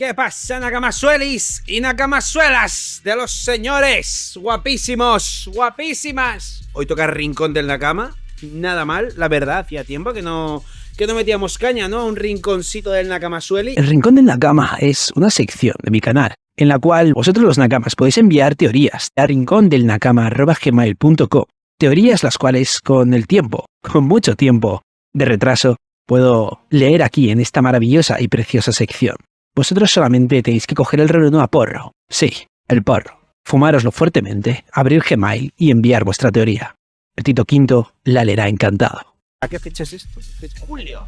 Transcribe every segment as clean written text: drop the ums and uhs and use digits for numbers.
¿Qué pasa, Nakamasuelis y Nakamazuelas de los señores? Guapísimos, guapísimas. Hoy toca Rincón del Nakama. Nada mal, la verdad, hacía tiempo que no metíamos caña, ¿no? Un rinconcito del Nakamasueli. El Rincón del Nakama es una sección de mi canal en la cual vosotros los Nakamas podéis enviar teorías a rincondelnakama@gmail.com. Teorías las cuales con el tiempo, con mucho tiempo de retraso, puedo leer aquí en esta maravillosa y preciosa sección. Vosotros solamente tenéis que coger el reloj a porro. Sí, el porro. Fumároslo fuertemente, abrir Gmail y enviar vuestra teoría. El Tito V la leerá encantado. ¿A qué fecha es esto? Julio.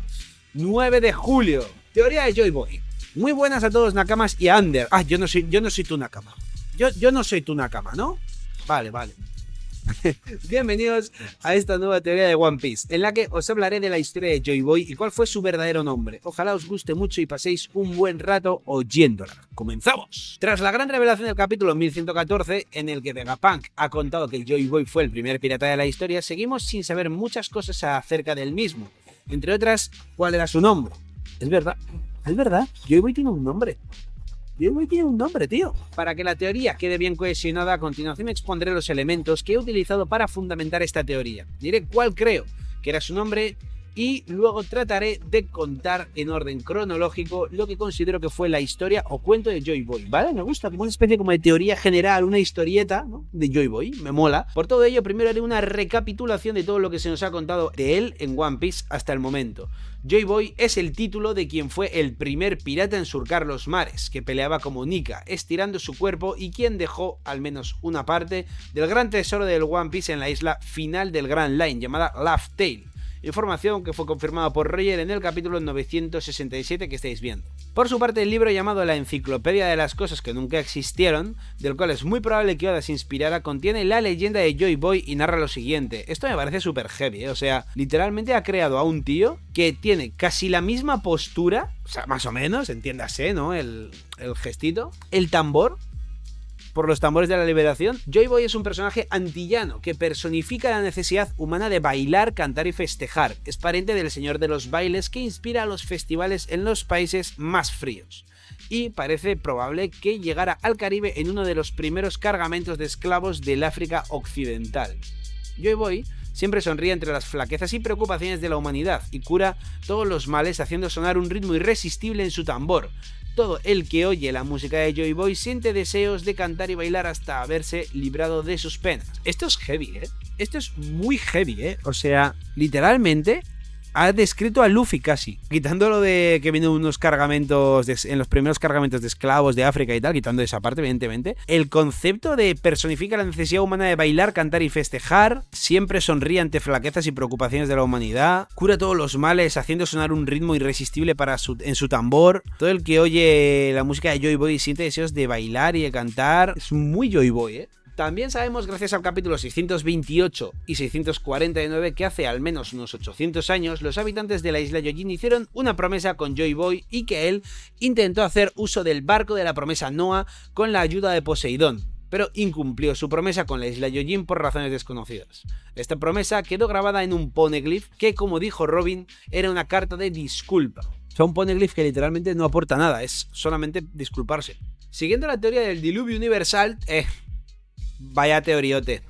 9 de julio. Teoría de Joy Boy. Muy buenas a todos, Nakamas y a Ander. Ah, yo no soy tu Nakama. Yo no soy tu Nakama, ¿no? Vale. Bienvenidos a esta nueva teoría de One Piece, en la que os hablaré de la historia de Joy Boy y cuál fue su verdadero nombre. Ojalá os guste mucho y paséis un buen rato oyéndola. ¡Comenzamos! Tras la gran revelación del capítulo 1114, en el que Vegapunk ha contado que Joy Boy fue el primer pirata de la historia, seguimos sin saber muchas cosas acerca del mismo. Entre otras, cuál era su nombre. Es verdad, Joy Boy tiene un nombre. Joy Boy tiene un nombre, tío. Para que la teoría quede bien cohesionada, a continuación expondré los elementos que he utilizado para fundamentar esta teoría. Diré cuál creo que era su nombre y luego trataré de contar en orden cronológico lo que considero que fue la historia o cuento de Joy Boy, ¿vale? Me gusta como una especie como de teoría general, una historieta, ¿no?, de Joy Boy, me mola. Por todo ello, primero haré una recapitulación de todo lo que se nos ha contado de él en One Piece hasta el momento. Joy Boy es el título de quien fue el primer pirata en surcar los mares, que peleaba como Nika, estirando su cuerpo, y quien dejó al menos una parte del gran tesoro del One Piece en la isla final del Grand Line, llamada Laugh Tale. Información que fue confirmada por Roger en el capítulo 967 que estáis viendo. Por su parte, el libro llamado La Enciclopedia de las Cosas que Nunca Existieron, del cual es muy probable que Oda se inspirara, contiene la leyenda de Joy Boy y narra lo siguiente. Esto me parece súper heavy, ¿eh? O sea, literalmente ha creado a un tío que tiene casi la misma postura, o sea, más o menos, entiéndase, ¿no? El gestito, el tambor, por los tambores de la liberación. Joy Boy es un personaje antillano que personifica la necesidad humana de bailar, cantar y festejar. Es pariente del señor de los bailes que inspira a los festivales en los países más fríos. Y parece probable que llegara al Caribe en uno de los primeros cargamentos de esclavos del África Occidental. Joy Boy siempre sonríe entre las flaquezas y preocupaciones de la humanidad y cura todos los males haciendo sonar un ritmo irresistible en su tambor. Todo el que oye la música de Joy Boy siente deseos de cantar y bailar hasta haberse librado de sus penas. Esto es heavy, ¿eh? Esto es muy heavy, ¿eh? O sea, literalmente ha descrito a Luffy casi, quitando lo de que vienen unos cargamentos en los primeros cargamentos de esclavos de África y tal, quitando esa parte evidentemente. El concepto de personifica la necesidad humana de bailar, cantar y festejar, siempre sonríe ante flaquezas y preocupaciones de la humanidad, cura todos los males haciendo sonar un ritmo irresistible en su tambor. Todo el que oye la música de Joy Boy siente deseos de bailar y de cantar. Es muy Joy Boy, ¿eh? También sabemos, gracias al capítulo 628 y 649, que hace al menos unos 800 años los habitantes de la isla Yojin hicieron una promesa con Joy Boy y que él intentó hacer uso del barco de la promesa Noah con la ayuda de Poseidón, pero incumplió su promesa con la isla Yojin por razones desconocidas. Esta promesa quedó grabada en un poneglyph que, como dijo Robin, era una carta de disculpa. O sea, un poneglyph que literalmente no aporta nada, es solamente disculparse. Siguiendo la teoría del diluvio universal, vaya teoriote,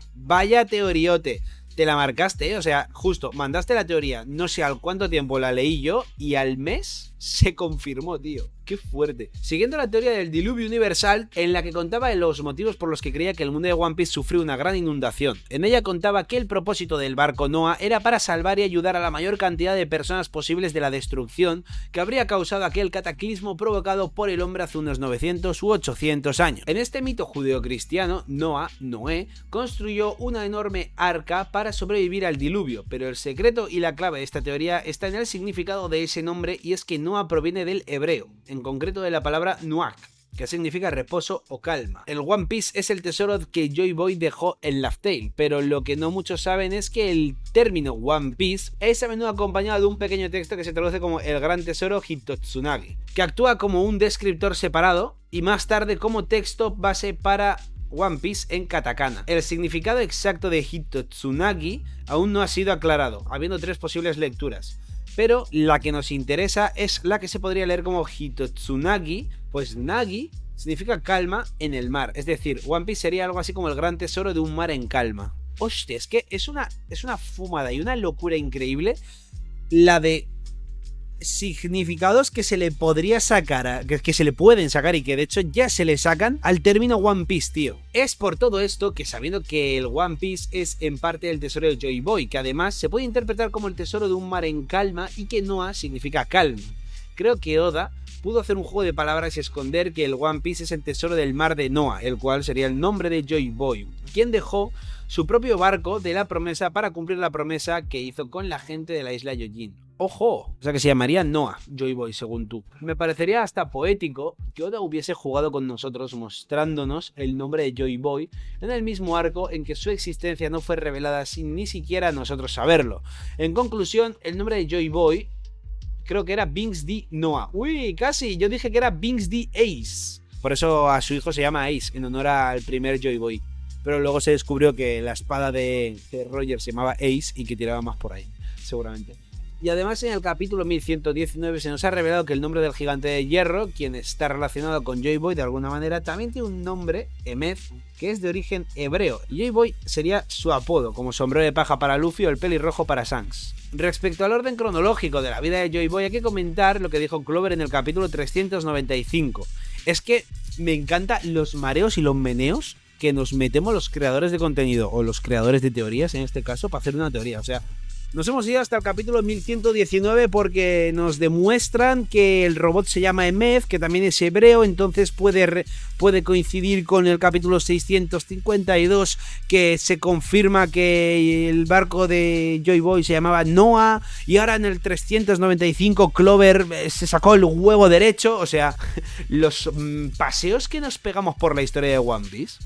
te la marcaste, ¿eh? O sea, justo, mandaste la teoría, no sé al cuánto tiempo la leí yo y al mes se confirmó, tío. Qué fuerte. Siguiendo la teoría del diluvio universal, en la que contaba los motivos por los que creía que el mundo de One Piece sufrió una gran inundación. En ella contaba que el propósito del barco Noah era para salvar y ayudar a la mayor cantidad de personas posibles de la destrucción que habría causado aquel cataclismo provocado por el hombre hace unos 900 u 800 años. En este mito judeocristiano, Noé, construyó una enorme arca para sobrevivir al diluvio, pero el secreto y la clave de esta teoría está en el significado de ese nombre, y es que Noah proviene del hebreo, en concreto de la palabra Nuak, que significa reposo o calma. El One Piece es el tesoro que Joy Boy dejó en Laugh Tale, pero lo que no muchos saben es que el término One Piece es a menudo acompañado de un pequeño texto que se traduce como el gran tesoro Hitotsunagi, que actúa como un descriptor separado y más tarde como texto base para One Piece en katakana. El significado exacto de Hitotsunagi aún no ha sido aclarado, habiendo tres posibles lecturas. pero la que nos interesa es la que se podría leer como Hitotsunagi, pues Nagi significa calma en el mar, es decir, One Piece sería algo así como el gran tesoro de un mar en calma. Hostia, es que es una fumada y una locura increíble la de significados que se le podría sacar, que se le pueden sacar y que de hecho ya se le sacan al término One Piece, tío. Es por todo esto que, sabiendo que el One Piece es en parte el tesoro de Joy Boy, que además se puede interpretar como el tesoro de un mar en calma y que Noah significa calma, creo que Oda pudo hacer un juego de palabras y esconder que el One Piece es el tesoro del mar de Noah, el cual sería el nombre de Joy Boy, quien dejó su propio barco de la promesa para cumplir la promesa que hizo con la gente de la isla Yojin. ¡Ojo! O sea que se llamaría Noah, Joy Boy, según tú. Me parecería hasta poético que Oda hubiese jugado con nosotros mostrándonos el nombre de Joy Boy en el mismo arco en que su existencia no fue revelada sin ni siquiera nosotros saberlo. En conclusión, el nombre de Joy Boy creo que era Binks D. Noah. ¡Uy! Casi, yo dije que era Binks D. Ace. Por eso a su hijo se llama Ace, en honor al primer Joy Boy. Pero luego se descubrió que la espada de Roger se llamaba Ace y que tiraba más por ahí, seguramente. Y además en el capítulo 1119 se nos ha revelado que el nombre del gigante de hierro, quien está relacionado con Joy Boy de alguna manera, también tiene un nombre, Emeth, que es de origen hebreo. Y Joy Boy sería su apodo, como sombrero de paja para Luffy o el pelirrojo para Shanks. Respecto al orden cronológico de la vida de Joy Boy, hay que comentar lo que dijo Clover en el capítulo 395. Es que me encantan los mareos y los meneos que nos metemos los creadores de contenido, o los creadores de teorías en este caso, para hacer una teoría. O sea, nos hemos ido hasta el capítulo 1119 porque nos demuestran que el robot se llama Emeth, que también es hebreo, entonces puede coincidir con el capítulo 652, que se confirma que el barco de Joy Boy se llamaba Noah, y ahora en el 395 Clover se sacó el huevo derecho. O sea, los paseos que nos pegamos por la historia de One Piece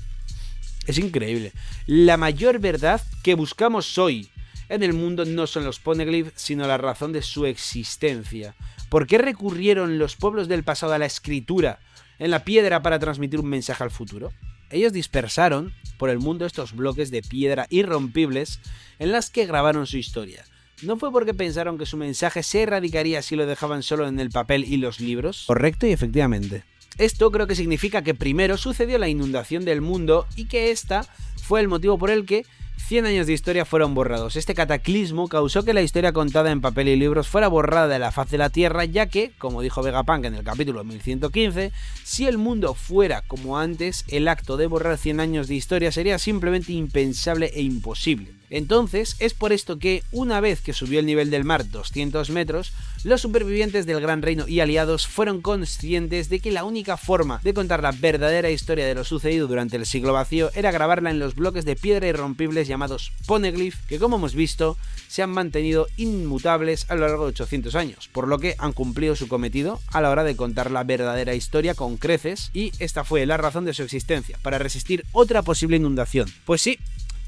es increíble. La mayor verdad que buscamos hoy en el mundo no son los poneglyphs, sino la razón de su existencia. ¿Por qué recurrieron los pueblos del pasado a la escritura en la piedra para transmitir un mensaje al futuro? Ellos dispersaron por el mundo estos bloques de piedra irrompibles en las que grabaron su historia. ¿No fue porque pensaron que su mensaje se erradicaría si lo dejaban solo en el papel y los libros? Correcto, y efectivamente. Esto creo que significa que primero sucedió la inundación del mundo y que esta fue el motivo por el que 100 años de historia fueron borrados. Este cataclismo causó que la historia contada en papel y libros fuera borrada de la faz de la Tierra, ya que, como dijo Vegapunk en el capítulo 1115, si el mundo fuera como antes, el acto de borrar 100 años de historia sería simplemente impensable e imposible. Entonces, es por esto que, una vez que subió el nivel del mar 200 metros, los supervivientes del Gran Reino y aliados fueron conscientes de que la única forma de contar la verdadera historia de lo sucedido durante el siglo vacío era grabarla en los bloques de piedra irrompibles llamados poneglyph, que, como hemos visto, se han mantenido inmutables a lo largo de 800 años, por lo que han cumplido su cometido a la hora de contar la verdadera historia con creces, y esta fue la razón de su existencia, para resistir otra posible inundación. Pues sí.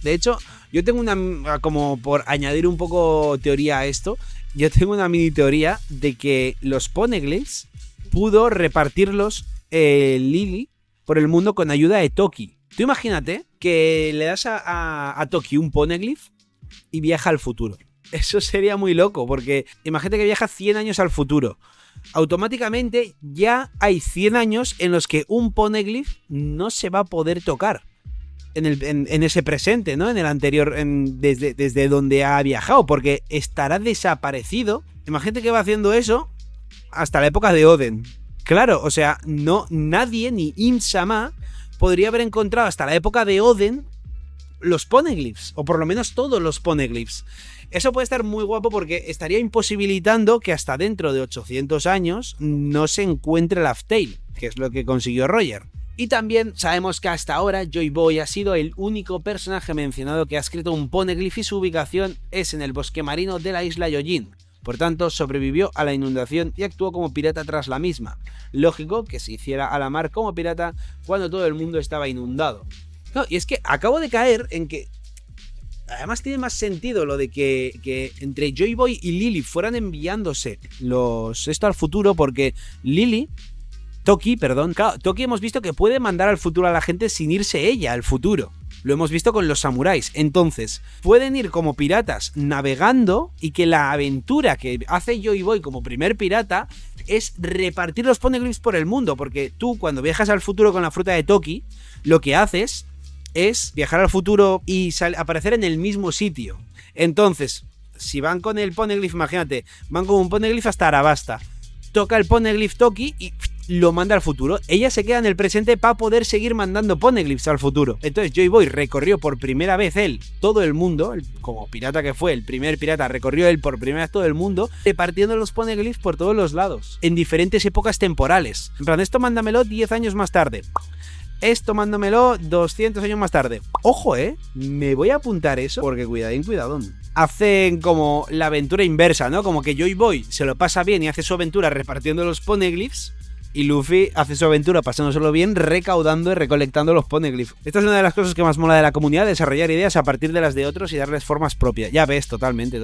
De hecho, yo tengo una, como por añadir un poco teoría a esto, yo tengo una mini teoría de que los poneglyphs pudo repartirlos Lily por el mundo con ayuda de Toki. Tú imagínate que le das a Toki un poneglyph y viaja al futuro. Eso sería muy loco, porque imagínate que viaja 100 años al futuro. Automáticamente ya hay 100 años en los que un poneglyph no se va a poder tocar. En ese presente, ¿no? En el anterior, desde donde ha viajado, porque estará desaparecido. Imagínate que va haciendo eso hasta la época de Oden. Claro, o sea, nadie, ni Im-sama, podría haber encontrado hasta la época de Oden los poneglyphs, o por lo menos todos los poneglyphs. Eso puede estar muy guapo porque estaría imposibilitando que hasta dentro de 800 años no se encuentre Laugh Tale, que es lo que consiguió Roger. Y también sabemos que hasta ahora Joy Boy ha sido el único personaje mencionado que ha escrito un poneglyph y su ubicación es en el bosque marino de la isla Yojin. Por tanto, sobrevivió a la inundación y actuó como pirata tras la misma. Lógico que se hiciera a la mar como pirata cuando todo el mundo estaba inundado. No, y es que acabo de caer en que además tiene más sentido lo de que entre Joy Boy y Lily fueran enviándose esto al futuro, porque Toki hemos visto que puede mandar al futuro a la gente sin irse ella al futuro. Lo hemos visto con los samuráis. Entonces, pueden ir como piratas navegando y que la aventura que hace Joy Boy como primer pirata es repartir los poneglyphs por el mundo, porque tú cuando viajas al futuro con la fruta de Toki, lo que haces es viajar al futuro y aparecer en el mismo sitio. Entonces, si van con el poneglyph, imagínate, van con un poneglyph hasta Arabasta, toca el poneglyph Toki y lo manda al futuro. Ella se queda en el presente para poder seguir mandando poneglyphs al futuro. Entonces Joy Boy recorrió por primera vez todo el mundo, como pirata que fue, el primer pirata, recorrió él por primera vez todo el mundo, repartiendo los poneglyphs por todos los lados, en diferentes épocas temporales. En plan, esto mándamelo 10 años más tarde. Esto mándamelo 200 años más tarde. Ojo, me voy a apuntar eso porque cuidadón. Hacen como la aventura inversa, ¿no? Como que Joy Boy se lo pasa bien y hace su aventura repartiendo los poneglyphs, y Luffy hace su aventura pasándoselo bien recaudando y recolectando los poneglyphs. Esta es una de las cosas que más mola de la comunidad, desarrollar ideas a partir de las de otros y darles formas propias. Ya ves, totalmente.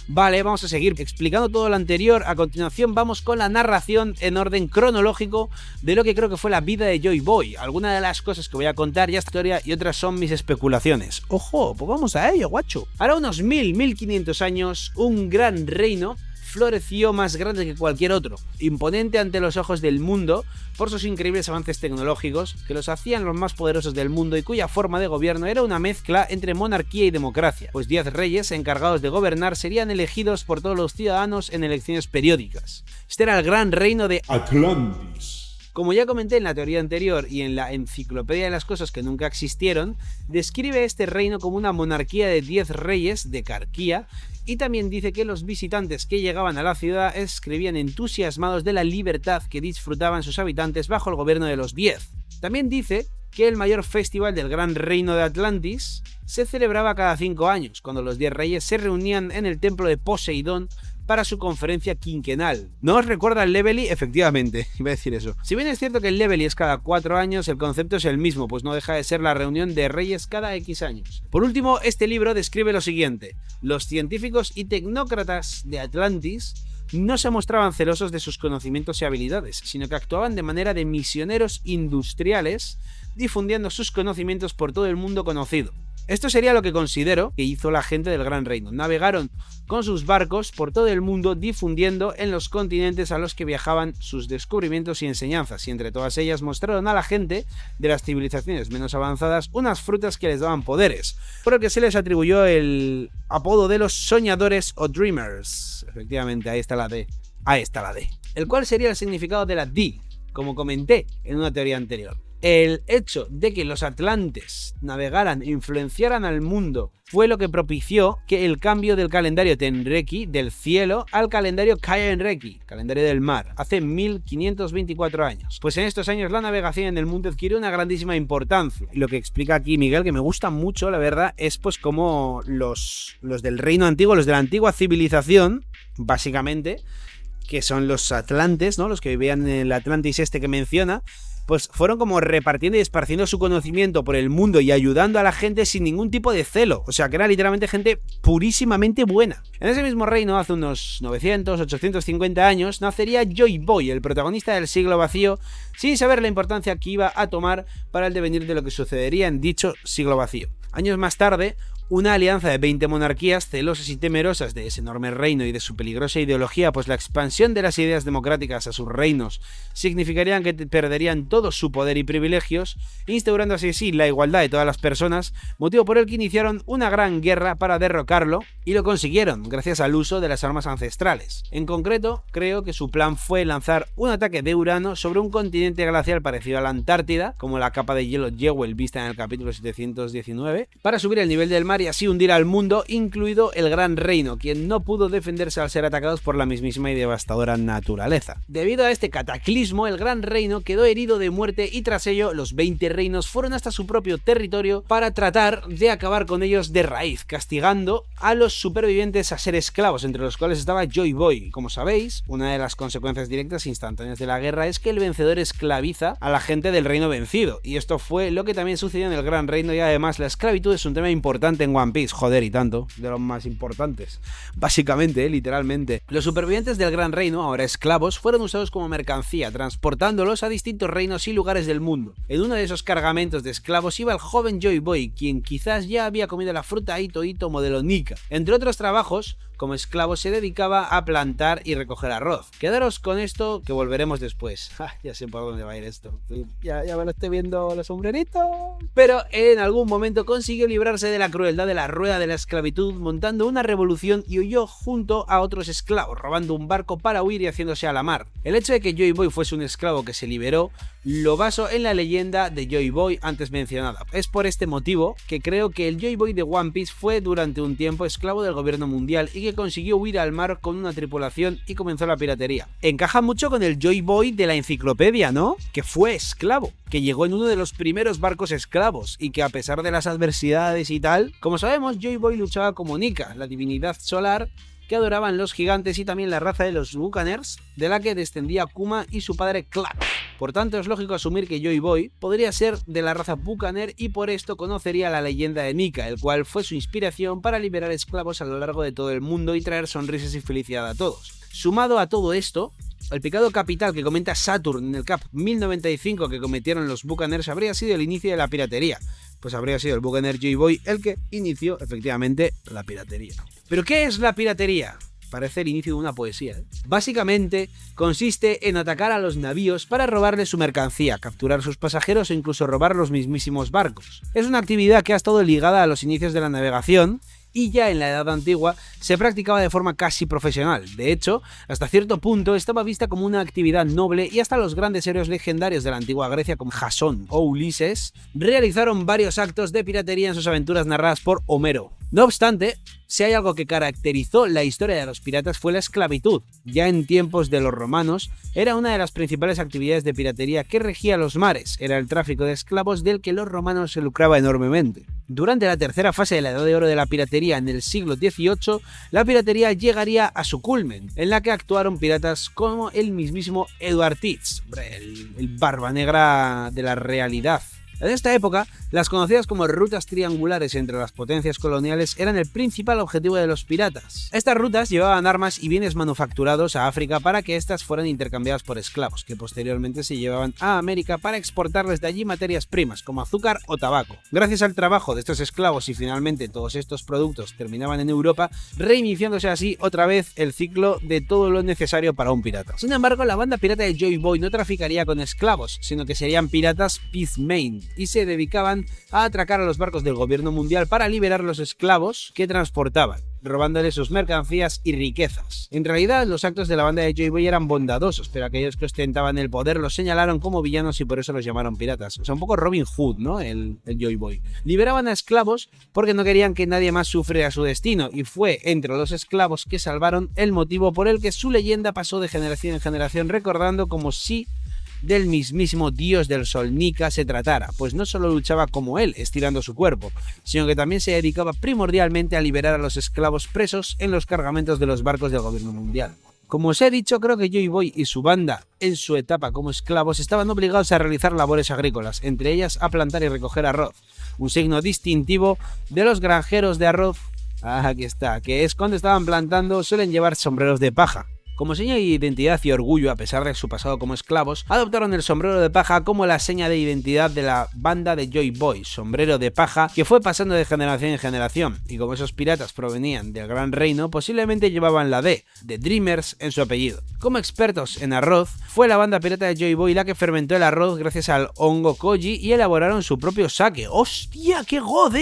Vale, vamos a seguir explicando todo lo anterior. A continuación vamos con la narración en orden cronológico de lo que creo que fue la vida de Joy Boy. Algunas de las cosas que voy a contar ya es historia y otras son mis especulaciones. Ojo, pues vamos a ello, guacho. Ahora unos 1500 años, un gran reino floreció más grande que cualquier otro, imponente ante los ojos del mundo por sus increíbles avances tecnológicos que los hacían los más poderosos del mundo y cuya forma de gobierno era una mezcla entre monarquía y democracia, pues 10 reyes encargados de gobernar serían elegidos por todos los ciudadanos en elecciones periódicas. Este era el gran reino de Atlantis. Como ya comenté en la teoría anterior y en la enciclopedia de las cosas que nunca existieron, describe este reino como una monarquía de 10 reyes de Carquía, y también dice que los visitantes que llegaban a la ciudad escribían entusiasmados de la libertad que disfrutaban sus habitantes bajo el gobierno de los 10. También dice que el mayor festival del gran reino de Atlantis se celebraba cada 5 años, cuando los 10 reyes se reunían en el templo de Poseidón para su conferencia quinquenal. ¿No os recuerda el Levely? Efectivamente, iba a decir eso. Si bien es cierto que el Levely es cada 4 años, el concepto es el mismo, pues no deja de ser la reunión de reyes cada X años. Por último, este libro describe lo siguiente: los científicos y tecnócratas de Atlantis no se mostraban celosos de sus conocimientos y habilidades, sino que actuaban de manera de misioneros industriales, difundiendo sus conocimientos por todo el mundo conocido. Esto sería lo que considero que hizo la gente del Gran Reino. Navegaron con sus barcos por todo el mundo difundiendo en los continentes a los que viajaban sus descubrimientos y enseñanzas, y entre todas ellas mostraron a la gente de las civilizaciones menos avanzadas unas frutas que les daban poderes, por lo que se les atribuyó el apodo de los soñadores o dreamers. Efectivamente, ahí está la D. El cual sería el significado de la D, como comenté en una teoría anterior. El hecho de que los atlantes navegaran e influenciaran al mundo fue lo que propició que el cambio del calendario Tenreki del cielo al calendario Kaienreki, calendario del mar, hace 1524 años. Pues en estos años la navegación en el mundo adquirió una grandísima importancia. Y lo que explica aquí Miguel, que me gusta mucho, la verdad, es pues como los del reino antiguo, los de la antigua civilización, básicamente, que son los atlantes, ¿no? Los que vivían en el Atlantis este que menciona, pues fueron como repartiendo y esparciendo su conocimiento por el mundo y ayudando a la gente sin ningún tipo de celo. O sea, que era literalmente gente purísimamente buena. En ese mismo reino, hace unos 900, 850 años, nacería Joy Boy, el protagonista del siglo vacío, sin saber la importancia que iba a tomar para el devenir de lo que sucedería en dicho siglo vacío. Años más tarde, una alianza de 20 monarquías celosas y temerosas de ese enorme reino y de su peligrosa ideología, pues la expansión de las ideas democráticas a sus reinos significarían que perderían todo su poder y privilegios, instaurando así la igualdad de todas las personas, motivo por el que iniciaron una gran guerra para derrocarlo, y lo consiguieron gracias al uso de las armas ancestrales. En concreto, creo que su plan fue lanzar un ataque de Urano sobre un continente glacial parecido a la Antártida, como la capa de hielo Jewel vista en el capítulo 719, para subir el nivel del mar y así hundir al mundo, incluido el Gran Reino, quien no pudo defenderse al ser atacados por la mismísima y devastadora naturaleza. Debido a este cataclismo, el Gran Reino quedó herido de muerte y tras ello los 20 reinos fueron hasta su propio territorio para tratar de acabar con ellos de raíz, castigando a los supervivientes a ser esclavos, entre los cuales estaba Joy Boy. Como sabéis, una de las consecuencias directas e instantáneas de la guerra es que el vencedor esclaviza a la gente del reino vencido, y esto fue lo que también sucedió en el Gran Reino, y además la esclavitud es un tema importante en en One Piece, joder, y tanto, de los más importantes. Básicamente, literalmente. Los supervivientes del Gran Reino, ahora esclavos, fueron usados como mercancía, transportándolos a distintos reinos y lugares del mundo. En uno de esos cargamentos de esclavos iba el joven Joy Boy, quien quizás ya había comido la fruta Ito Ito modelo Nika. Entre otros trabajos, como esclavo se dedicaba a plantar y recoger arroz. Quedaros con esto que volveremos después. Ya sé por dónde va a ir esto. Ya me lo estoy viendo los sombreritos. Pero en algún momento consiguió librarse de la crueldad de la rueda de la esclavitud montando una revolución y huyó junto a otros esclavos, robando un barco para huir y haciéndose a la mar. El hecho de que Joy Boy fuese un esclavo que se liberó lo baso en la leyenda de Joy Boy antes mencionada. Es por este motivo que creo que el Joy Boy de One Piece fue durante un tiempo esclavo del gobierno mundial y que consiguió huir al mar con una tripulación y comenzó la piratería. Encaja mucho con el Joy Boy de la enciclopedia, ¿no? Que fue esclavo, que llegó en uno de los primeros barcos esclavos y que a pesar de las adversidades y tal, como sabemos, Joy Boy luchaba como Nika, la divinidad solar que adoraban los gigantes y también la raza de los Buccaneers, de la que descendía Kuma y su padre Clark. Por tanto, es lógico asumir que Joy Boy podría ser de la raza Buccaneer y por esto conocería la leyenda de Nika, el cual fue su inspiración para liberar esclavos a lo largo de todo el mundo y traer sonrisas y felicidad a todos. Sumado a todo esto, el pecado capital que comenta Saturn en el Cap 1095 que cometieron los Buccaneers habría sido el inicio de la piratería, pues habría sido el Buccaneer Joy Boy el que inició efectivamente la piratería. ¿Pero qué es la piratería? Parece el inicio de una poesía, ¿eh? Básicamente consiste en atacar a los navíos para robarles su mercancía, capturar sus pasajeros o incluso robar los mismísimos barcos. Es una actividad que ha estado ligada a los inicios de la navegación y ya en la Edad Antigua se practicaba de forma casi profesional. De hecho, hasta cierto punto estaba vista como una actividad noble y hasta los grandes héroes legendarios de la antigua Grecia como Jasón o Ulises realizaron varios actos de piratería en sus aventuras narradas por Homero. No obstante, si hay algo que caracterizó la historia de los piratas fue la esclavitud. Ya en tiempos de los romanos, era una de las principales actividades de piratería que regía los mares. Era el tráfico de esclavos del que los romanos se lucraban enormemente. Durante la tercera fase de la Edad de Oro de la piratería en el siglo XVIII, la piratería llegaría a su culmen, en la que actuaron piratas como el mismísimo Edward Teach, el barba negra de la realidad. En esta época, las conocidas como rutas triangulares entre las potencias coloniales eran el principal objetivo de los piratas. Estas rutas llevaban armas y bienes manufacturados a África para que éstas fueran intercambiadas por esclavos, que posteriormente se llevaban a América para exportarles de allí materias primas como azúcar o tabaco. Gracias al trabajo de estos esclavos y finalmente todos estos productos terminaban en Europa, reiniciándose así otra vez el ciclo de todo lo necesario para un pirata. Sin embargo, la banda pirata de Joy Boy no traficaría con esclavos, sino que serían piratas peacemain y se dedicaban a atracar a los barcos del gobierno mundial para liberar los esclavos que transportaban, robándoles sus mercancías y riquezas. En realidad, los actos de la banda de Joy Boy eran bondadosos, pero aquellos que ostentaban el poder los señalaron como villanos y por eso los llamaron piratas. O sea, un poco Robin Hood, ¿no? El Joy Boy. Liberaban a esclavos porque no querían que nadie más sufriera su destino, y fue entre los esclavos que salvaron el motivo por el que su leyenda pasó de generación en generación, recordando como si del mismísimo dios del sol Nika se tratara, pues no solo luchaba como él, estirando su cuerpo, sino que también se dedicaba primordialmente a liberar a los esclavos presos en los cargamentos de los barcos del gobierno mundial. Como os he dicho, creo que Joy Boy y su banda, en su etapa como esclavos, estaban obligados a realizar labores agrícolas, entre ellas a plantar y recoger arroz, un signo distintivo de los granjeros de arroz, aquí está, que es cuando estaban plantando suelen llevar sombreros de paja. Como seña de identidad y orgullo, a pesar de su pasado como esclavos, adoptaron el sombrero de paja como la seña de identidad de la banda de Joy Boy, sombrero de paja que fue pasando de generación en generación, y como esos piratas provenían del Gran Reino, posiblemente llevaban la D, de Dreamers, en su apellido. Como expertos en arroz, fue la banda pirata de Joy Boy la que fermentó el arroz gracias al hongo koji y elaboraron su propio sake. ¡Hostia, qué god,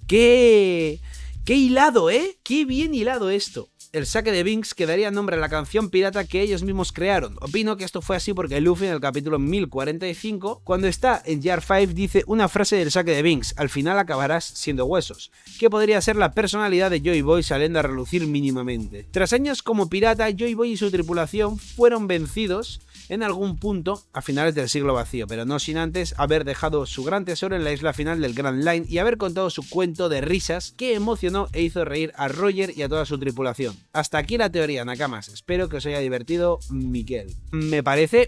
¡Qué hilado, ¡Qué bien hilado esto! El sake de Binks que daría nombre a la canción pirata que ellos mismos crearon. Opino que esto fue así porque Luffy en el capítulo 1045, cuando está en Jar 5, dice una frase del sake de Binks: al final acabarás siendo huesos, que podría ser la personalidad de Joy Boy saliendo a relucir mínimamente. Tras años como pirata, Joy Boy y su tripulación fueron vencidos en algún punto a finales del siglo vacío, pero no sin antes haber dejado su gran tesoro en la isla final del Grand Line y haber contado su cuento de risas que emocionó e hizo reír a Roger y a toda su tripulación. Hasta aquí la teoría, Nakamas. Espero que os haya divertido, Miguel. Me parece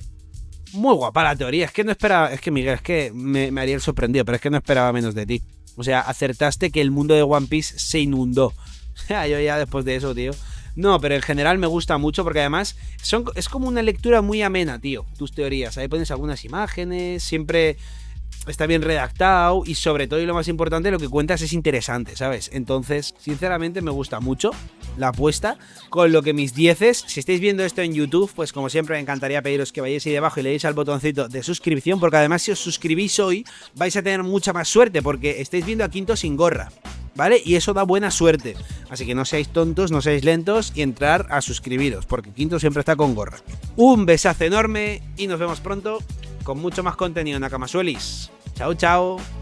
muy guapa la teoría. Es que no esperaba... Es que, Miguel, es que me haría el sorprendido, pero es que no esperaba menos de ti. O sea, acertaste que el mundo de One Piece se inundó. Yo ya después de eso, tío. No, pero en general me gusta mucho porque además es como una lectura muy amena, tío. Tus teorías. Ahí pones algunas imágenes, siempre está bien redactado y sobre todo, y lo más importante, lo que cuentas es interesante, ¿sabes? Entonces, sinceramente me gusta mucho la apuesta, con lo que mis 10s, si estáis viendo esto en YouTube, pues como siempre me encantaría pediros que vayáis ahí debajo y le deis al botoncito de suscripción, porque además si os suscribís hoy vais a tener mucha más suerte, porque estáis viendo a Quinto sin gorra, ¿vale? Y eso da buena suerte, así que no seáis tontos, no seáis lentos y entrar a suscribiros, porque Quinto siempre está con gorra. Un besazo enorme y nos vemos pronto con mucho más contenido en Nakamasuelis. Chao, chao.